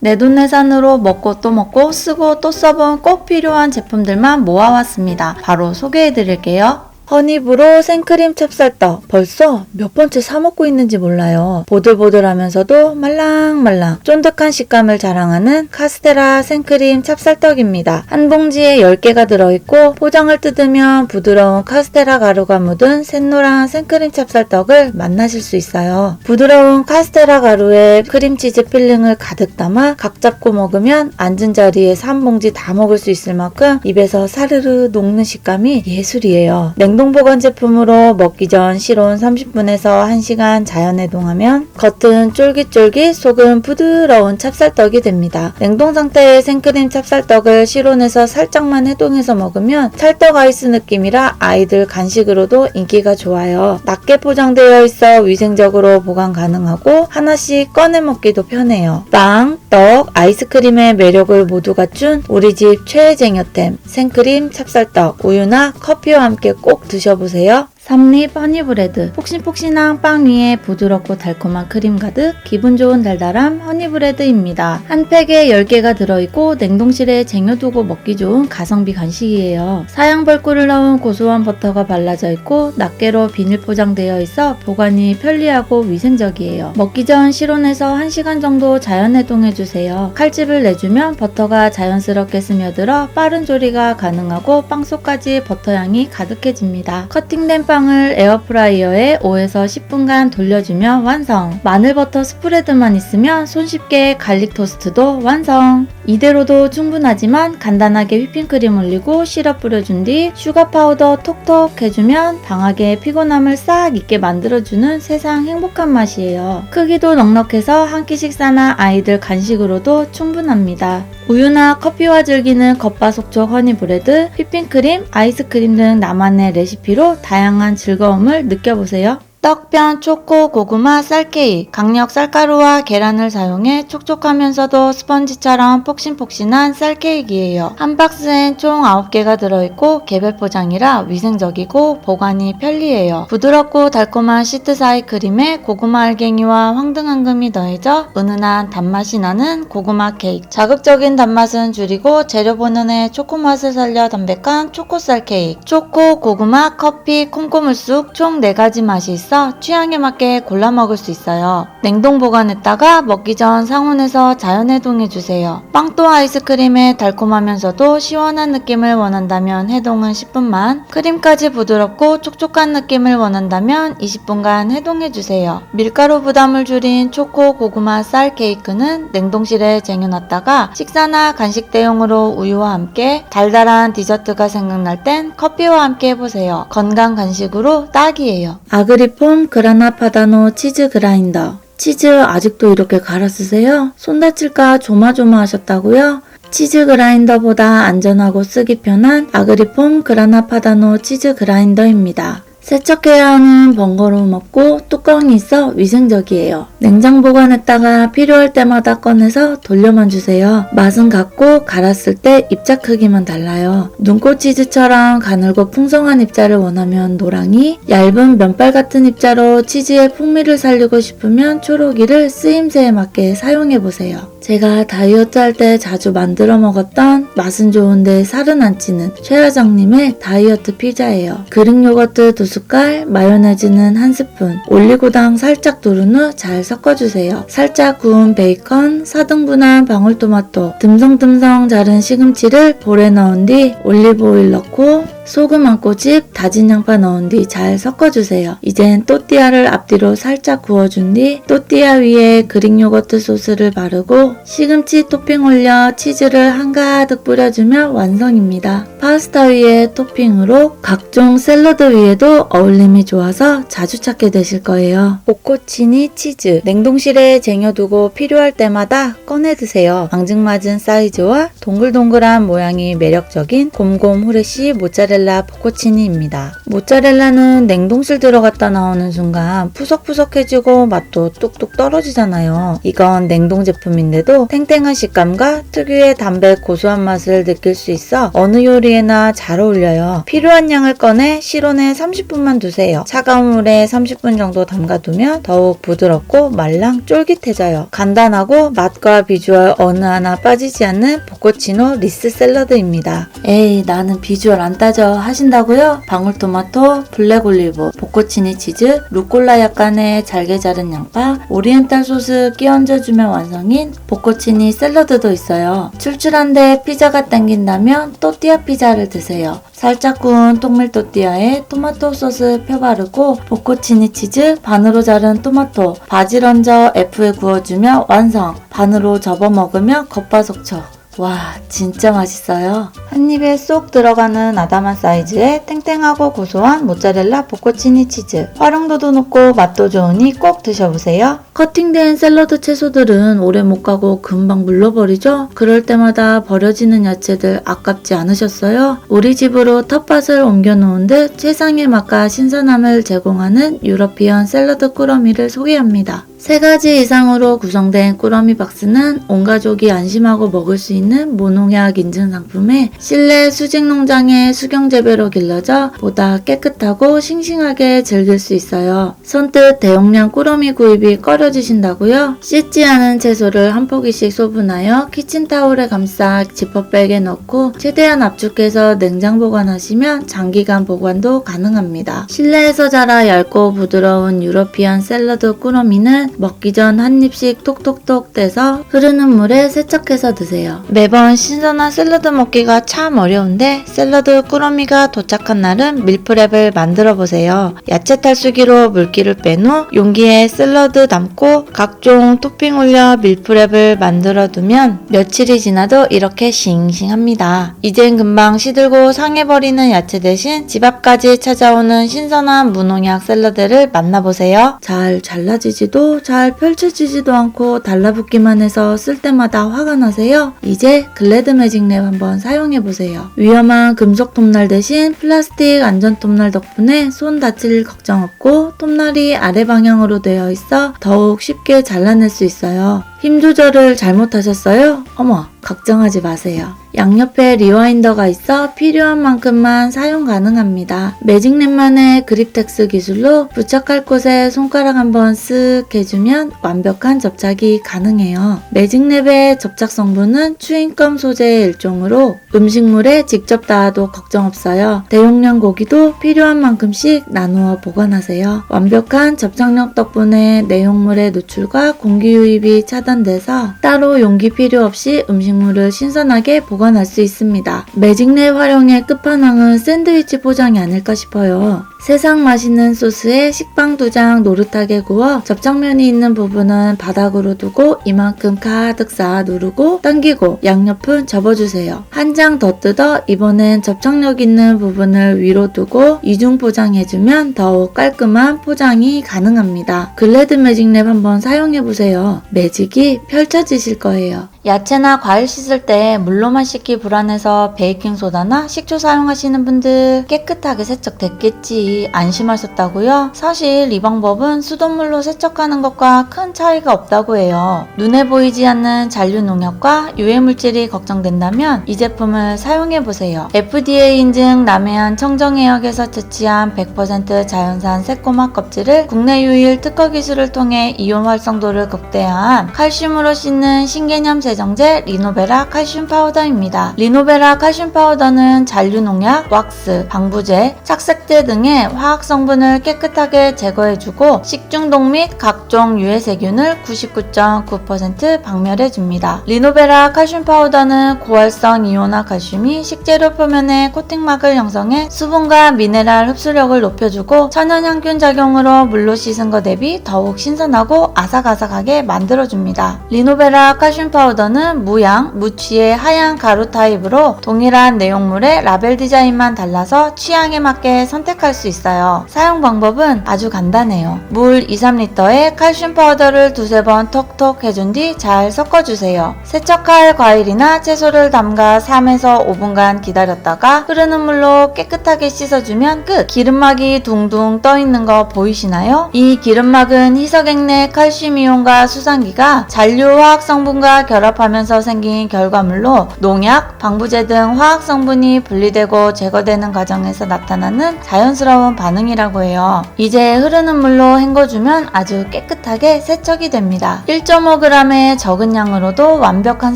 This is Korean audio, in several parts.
내돈내산으로 먹고 또 먹고 쓰고 또 써본 꼭 필요한 제품들만 모아왔습니다. 바로 소개해드릴게요. 허니브로 생크림 찹쌀떡 벌써 몇 번째 사먹고 있는지 몰라요. 보들보들하면서도 말랑말랑 쫀득한 식감을 자랑하는 카스테라 생크림 찹쌀떡입니다. 한 봉지에 10개가 들어있고 포장을 뜯으면 부드러운 카스테라 가루가 묻은 샛노란 생크림 찹쌀떡을 만나실 수 있어요. 부드러운 카스테라 가루에 크림치즈 필링을 가득 담아 각 잡고 먹으면 앉은 자리에서 한 봉지 다 먹을 수 있을 만큼 입에서 사르르 녹는 식감이 예술이에요. 냉동보관 제품으로 먹기 전 실온 30분에서 1시간 자연해동하면 겉은 쫄깃쫄깃 속은 부드러운 찹쌀떡이 됩니다. 냉동 상태의 생크림 찹쌀떡을 실온에서 살짝만 해동해서 먹으면 찰떡 아이스 느낌이라 아이들 간식으로도 인기가 좋아요. 낮게 포장되어 있어 위생적으로 보관 가능하고 하나씩 꺼내 먹기도 편해요. 빵, 떡, 아이스크림의 매력을 모두 갖춘 우리 집 최애 쟁여템 생크림 찹쌀떡 우유나 커피와 함께 꼭 드셔보세요. 삼립 허니브레드 폭신폭신한 빵 위에 부드럽고 달콤한 크림 가득 기분 좋은 달달함 허니브레드입니다. 한 팩에 10개가 들어있고 냉동실에 쟁여두고 먹기 좋은 가성비 간식이에요. 사양벌꿀을 넣은 고소한 버터가 발라져 있고 낱개로 비닐 포장되어 있어 보관이 편리하고 위생적이에요. 먹기 전 실온에서 1시간 정도 자연해동해주세요. 칼집을 내주면 버터가 자연스럽게 스며들어 빠른 조리가 가능하고 빵 속까지 버터향이 가득해집니다. 커팅된 빵을 에어프라이어에 5에서 10분간 돌려주면 완성. 마늘버터 스프레드만 있으면 손쉽게 갈릭 토스트도 완성. 이대로도 충분하지만 간단하게 휘핑크림 올리고 시럽 뿌려준 뒤 슈가 파우더 톡톡 해주면 방학의 피곤함을 싹 잊게 만들어주는 세상 행복한 맛이에요. 크기도 넉넉해서 한 끼 식사나 아이들 간식으로도 충분합니다. 우유나 커피와 즐기는 겉바속촉 허니브레드, 휘핑크림, 아이스크림 등 나만의 레시피로 다양한 즐거움을 느껴보세요. 떡변 초코 고구마 쌀케이크 강력 쌀가루와 계란을 사용해 촉촉하면서도 스펀지처럼 폭신폭신한 쌀케이크이에요. 한 박스엔 총 9개가 들어있고 개별 포장이라 위생적이고 보관이 편리해요. 부드럽고 달콤한 시트사이 크림에 고구마 알갱이와 황등황금이 더해져 은은한 단맛이 나는 고구마 케이크. 자극적인 단맛은 줄이고 재료 본연의 초코맛을 살려 담백한 초코쌀 케이크. 초코, 고구마, 커피, 콩고물쑥 총 4가지 맛이 있어 취향에 맞게 골라 먹을 수 있어요. 냉동 보관했다가 먹기 전 상온에서 자연해동해주세요. 빵또 아이스크림의 달콤하면서도 시원한 느낌을 원한다면 해동은 10분만, 크림까지 부드럽고 촉촉한 느낌을 원한다면 20분간 해동해주세요. 밀가루 부담을 줄인 초코 고구마 쌀 케이크는 냉동실에 쟁여놨다가 식사나 간식 대용으로 우유와 함께 달달한 디저트가 생각날 땐 커피와 함께 해보세요. 건강 간식으로 딱이에요. 아그리폼 그라나 파다노 치즈 그라인더. 치즈 아직도 이렇게 갈아 쓰세요? 손 다칠까 조마조마하셨다고요? 치즈 그라인더보다 안전하고 쓰기 편한 아그리폼 그라나 파다노 치즈 그라인더입니다. 세척해야 하는 번거로움 없고 뚜껑이 있어 위생적이에요. 냉장 보관했다가 필요할 때마다 꺼내서 돌려만 주세요. 맛은 같고 갈았을 때 입자 크기만 달라요. 눈꽃 치즈처럼 가늘고 풍성한 입자를 원하면 노랑이, 얇은 면발 같은 입자로 치즈의 풍미를 살리고 싶으면 초록이를 쓰임새에 맞게 사용해보세요. 제가 다이어트 할 때 자주 만들어 먹었던 맛은 좋은데 살은 안 찌는 최화정님의 다이어트 피자예요. 그릭 요거트 2숟갈, 마요네즈는 1스푼, 올리고당 살짝 두른 후 잘 섞어주세요. 살짝 구운 베이컨, 4등분한 방울토마토, 듬성듬성 자른 시금치를 볼에 넣은 뒤 올리브오일 넣고 소금 한 꼬집, 다진 양파 넣은 뒤 잘 섞어주세요. 이젠 또띠아를 앞뒤로 살짝 구워준 뒤 또띠아 위에 그릭 요거트 소스를 바르고 시금치 토핑 올려 치즈를 한가득 뿌려주면 완성입니다. 파스타 위에 토핑으로 각종 샐러드 위에도 어울림이 좋아서 자주 찾게 되실 거예요. 오코치니 치즈 냉동실에 쟁여두고 필요할 때마다 꺼내 드세요. 앙증맞은 사이즈와 동글동글한 모양이 매력적인 곰곰 후레쉬 모짜렐라 포코치니입니다. 모짜렐라는 냉동실 들어갔다 나오는 순간 푸석푸석해지고 맛도 뚝뚝 떨어지잖아요. 이건 냉동 제품인데도 탱탱한 식감과 특유의 담백 고소한 맛을 느낄 수 있어 어느 요리에나 잘 어울려요. 필요한 양을 꺼내 실온에 30분 30분만 두세요. 차가운 물에 30분 정도 담가두면 더욱 부드럽고 말랑 쫄깃해져요. 간단하고 맛과 비주얼 어느 하나 빠지지 않는 보코치노 리스 샐러드입니다. 에이, 나는 비주얼 안 따져 하신다고요? 방울토마토, 블랙올리브, 보코치니 치즈, 루꼴라 약간의 잘게 자른 양파, 오리엔탈 소스 끼 얹어주면 완성인 보코치니 샐러드도 있어요. 출출한데 피자가 당긴다면 또띠아 피자를 드세요. 살짝 구운 통밀 또띠아에 토마토 소스 펴바르고 보코치니 치즈, 반으로 자른 토마토, 바질 얹어 F에 구워주면 완성. 반으로 접어 먹으면 겉바속촉. 와, 진짜 맛있어요. 한 입에 쏙 들어가는 아담한 사이즈에 탱탱하고 고소한 모짜렐라 보코치니 치즈. 활용도도 높고 맛도 좋으니 꼭 드셔보세요. 커팅된 샐러드 채소들은 오래 못 가고 금방 물러버리죠? 그럴 때마다 버려지는 야채들 아깝지 않으셨어요? 우리 집으로 텃밭을 옮겨놓은 듯 최상의 맛과 신선함을 제공하는 유러피언 샐러드 꾸러미를 소개합니다. 3가지 이상으로 구성된 꾸러미 박스는 온 가족이 안심하고 먹을 수 있는 무농약 인증 상품에 실내 수직 농장에 수경 재배로 길러져 보다 깨끗하고 싱싱하게 즐길 수 있어요. 선뜻 대용량 꾸러미 구입이 꺼려지신다고요? 씻지 않은 채소를 한 포기씩 소분하여 키친타올에 감싸 지퍼백에 넣고 최대한 압축해서 냉장 보관하시면 장기간 보관도 가능합니다. 실내에서 자라 얇고 부드러운 유러피안 샐러드 꾸러미는 먹기 전 한 입씩 톡톡톡 떼서 흐르는 물에 세척해서 드세요. 매번 신선한 샐러드 먹기가 참 어려운데 샐러드 꾸러미가 도착한 날은 밀프렙을 만들어 보세요. 야채 탈수기로 물기를 뺀 후 용기에 샐러드 담고 각종 토핑 올려 밀프렙을 만들어 두면 며칠이 지나도 이렇게 싱싱합니다. 이젠 금방 시들고 상해버리는 야채 대신 집 앞까지 찾아오는 신선한 무농약 샐러드를 만나보세요. 잘 잘라지지도 잘 펼쳐지지도 않고 달라붙기만 해서 쓸 때마다 화가 나세요? 이제 글래드 매직랩 한번 사용해보세요. 위험한 금속 톱날 대신 플라스틱 안전 톱날 덕분에 손 다칠 걱정 없고 톱날이 아래 방향으로 되어 있어 더욱 쉽게 잘라낼 수 있어요. 힘 조절을 잘못하셨어요? 어머, 걱정하지 마세요. 양옆에 리와인더가 있어 필요한 만큼만 사용 가능합니다. 매직랩만의 그립텍스 기술로 부착할 곳에 손가락 한번 쓱 해주면 완벽한 접착이 가능해요. 매직랩의 접착 성분은 추인검 소재의 일종으로 음식물에 직접 닿아도 걱정 없어요. 대용량 고기도 필요한 만큼씩 나누어 보관하세요. 완벽한 접착력 덕분에 내용물의 노출과 공기 유입이 차단돼서 따로 용기 필요 없이 음식물을 신선하게 보관할 수 있습니다. 매직랩 활용의 끝판왕은 샌드위치 포장이 아닐까 싶어요. 세상 맛있는 소스에 식빵 2장 노릇하게 구워 접착면이 있는 부분은 바닥으로 두고 이만큼 가득 쌓아 누르고 당기고 양옆은 접어주세요. 한 장 더 뜯어 이번엔 접착력 있는 부분을 위로 두고 이중 포장해주면 더욱 깔끔한 포장이 가능합니다. 글래드 매직랩 한번 사용해보세요. 매직이 펼쳐지실 거예요. 야채나 과일 씻을 때 물로만 씻기 불안해서 베이킹소다나 식초 사용하시는 분들 깨끗하게 세척됐겠지 안심하셨다고요? 사실 이 방법은 수돗물로 세척하는 것과 큰 차이가 없다고 해요. 눈에 보이지 않는 잔류 농약과 유해물질이 걱정된다면 이 제품을 사용해보세요. FDA 인증 남해안 청정해역에서 채취한 100% 자연산 새꼬막 껍질을 국내 유일 특허 기술을 통해 이온 활성도를 극대화한 칼슘으로 씻는 신개념 세정제 리노베라 칼슘 파우더입니다. 리노베라 칼슘 파우더는 잔류 농약, 왁스, 방부제, 착색제 등의 화학 성분을 깨끗하게 제거해주고 식중독 및 각종 유해 세균을 99.9% 박멸해줍니다. 리노베라 칼슘 파우더는 고활성 이온화 칼슘이 식재료 표면에 코팅막을 형성해 수분과 미네랄 흡수력을 높여주고 천연향균 작용으로 물로 씻은 것 대비 더욱 신선하고 아삭아삭하게 만들어줍니다. 리노베라 칼슘 파우더는 무향, 무취의 하얀 가루 타입으로 동일한 내용물의 라벨 디자인만 달라서 취향에 맞게 선택할 수 있어요. 사용 방법은 아주 간단해요. 물 2-3리터에 칼슘 파우더를 2-3번 톡톡 해준 뒤 잘 섞어주세요. 세척할 과일이나 채소를 담가 3에서 5분간 기다렸다가 흐르는 물로 깨끗하게 씻어주면 끝! 기름막이 둥둥 떠있는 거 보이시나요? 이 기름막은 희석액내 칼슘이온과 수산기가 잔류 화학 성분과 결합하면서 생긴 결과물로 농약, 방부제 등 화학 성분이 분리되고 제거되는 과정에서 나타나는 자연스러운 자연스러운 반응이라고 해요. 이제 흐르는 물로 헹궈주면 아주 깨끗하게 세척이 됩니다. 1.5g의 적은 양으로도 완벽한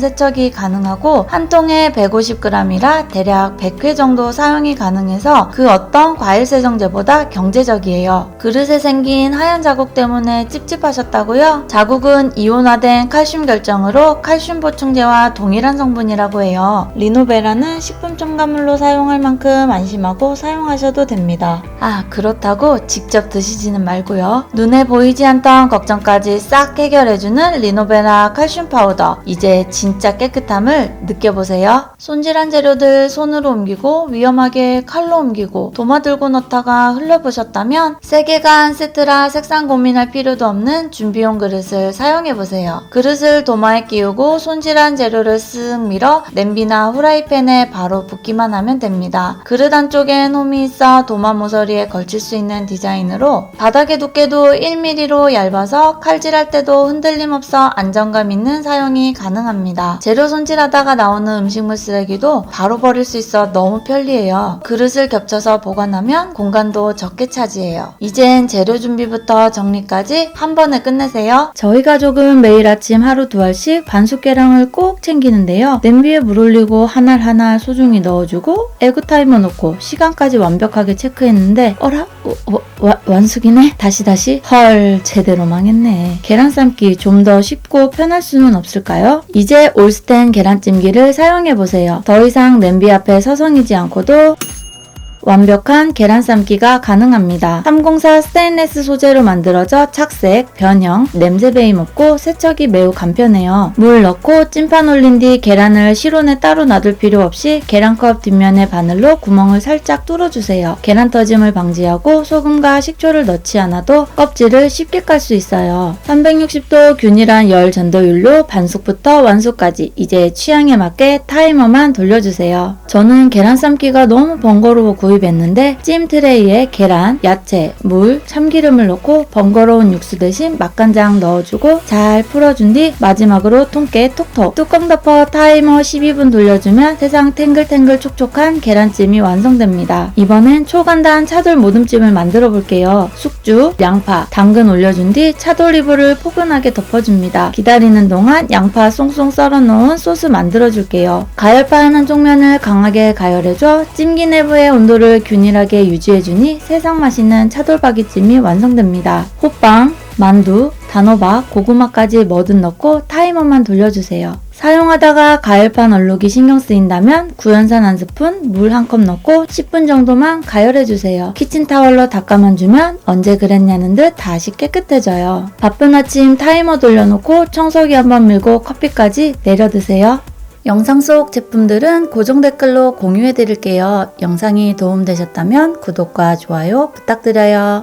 세척이 가능하고 한 통에 150g이라 대략 100회 정도 사용이 가능해서 그 어떤 과일 세정제보다 경제적이에요. 그릇에 생긴 하얀 자국 때문에 찝찝하셨다고요? 자국은 이온화된 칼슘 결정으로 칼슘 보충제와 동일한 성분이라고 해요. 리노베라는 식품 첨가물로 사용할 만큼 안심하고 사용하셔도 됩니다. 아, 그렇다고 직접 드시지는 말고요. 눈에 보이지 않던 걱정까지 싹 해결해주는 리노베라 칼슘 파우더. 이제 진짜 깨끗함을 느껴보세요. 손질한 재료들 손으로 옮기고 위험하게 칼로 옮기고 도마 들고 넣다가 흘려보셨다면 3개가 세트라 색상 고민할 필요도 없는 준비용 그릇을 사용해보세요. 그릇을 도마에 끼우고 손질한 재료를 쓱 밀어 냄비나 후라이팬에 바로 붓기만 하면 됩니다. 그릇 안쪽엔 홈이 있어 도마 모서리에 걸칠 수 있는 디자인으로 바닥의 두께도 1mm로 얇아서 칼질할 때도 흔들림 없어 안정감 있는 사용이 가능합니다. 재료 손질하다가 나오는 음식물 쓰레기도 바로 버릴 수 있어 너무 편리해요. 그릇을 겹쳐서 보관하면 공간도 적게 차지해요. 이젠 재료 준비부터 정리까지 한 번에 끝내세요. 저희 가족은 매일 아침 하루 2알씩 반숙 계량을 꼭 챙기는데요. 냄비에 물 올리고 한 알 한 알 소중히 넣어주고 에그 타이머 놓고 시간까지 완벽하게 체크했는데 어라? 완숙이네? 다시 헐, 제대로 망했네. 계란 삶기 좀 더 쉽고 편할 수는 없을까요? 이제 올스텐 계란찜기를 사용해보세요. 더 이상 냄비 앞에 서성이지 않고도 완벽한 계란 삶기가 가능합니다. 304 스테인레스 소재로 만들어져 착색, 변형, 냄새 배임 없고 세척이 매우 간편해요. 물 넣고 찜판 올린 뒤 계란을 실온에 따로 놔둘 필요 없이 계란컵 뒷면에 바늘로 구멍을 살짝 뚫어주세요. 계란 터짐을 방지하고 소금과 식초를 넣지 않아도 껍질을 쉽게 깔 수 있어요. 360도 균일한 열 전도율로 반숙부터 완숙까지 이제 취향에 맞게 타이머만 돌려주세요. 저는 계란 삶기가 너무 번거로워 구입했는데 찜 트레이에 계란, 야채, 물, 참기름을 넣고 번거로운 육수 대신 맛간장 넣어주고 잘 풀어준 뒤 마지막으로 통깨 톡톡 뚜껑 덮어 타이머 12분 돌려주면 세상 탱글탱글 촉촉한 계란찜이 완성됩니다. 이번엔 초간단 차돌 모듬찜을 만들어 볼게요. 숙주, 양파, 당근 올려준 뒤 차돌이불을 포근하게 덮어줍니다. 기다리는 동안 양파 송송 썰어 놓은 소스 만들어 줄게요. 가열판 한쪽 면을 강하게 가열해줘 찜기 내부의 온도를 균일하게 유지해주니 세상 맛있는 차돌박이찜이 완성됩니다. 호빵, 만두, 단호박, 고구마까지 뭐든 넣고 타이머만 돌려주세요. 사용하다가 가열판 얼룩이 신경 쓰인다면 구연산 한 스푼, 물 한 컵 넣고 10분 정도만 가열해주세요. 키친타월로 닦아만 주면 언제 그랬냐는 듯 다시 깨끗해져요. 바쁜 아침 타이머 돌려놓고 청소기 한번 밀고 커피까지 내려 드세요. 영상 속 제품들은 고정 댓글로 공유해드릴게요. 영상이 도움되셨다면 구독과 좋아요 부탁드려요.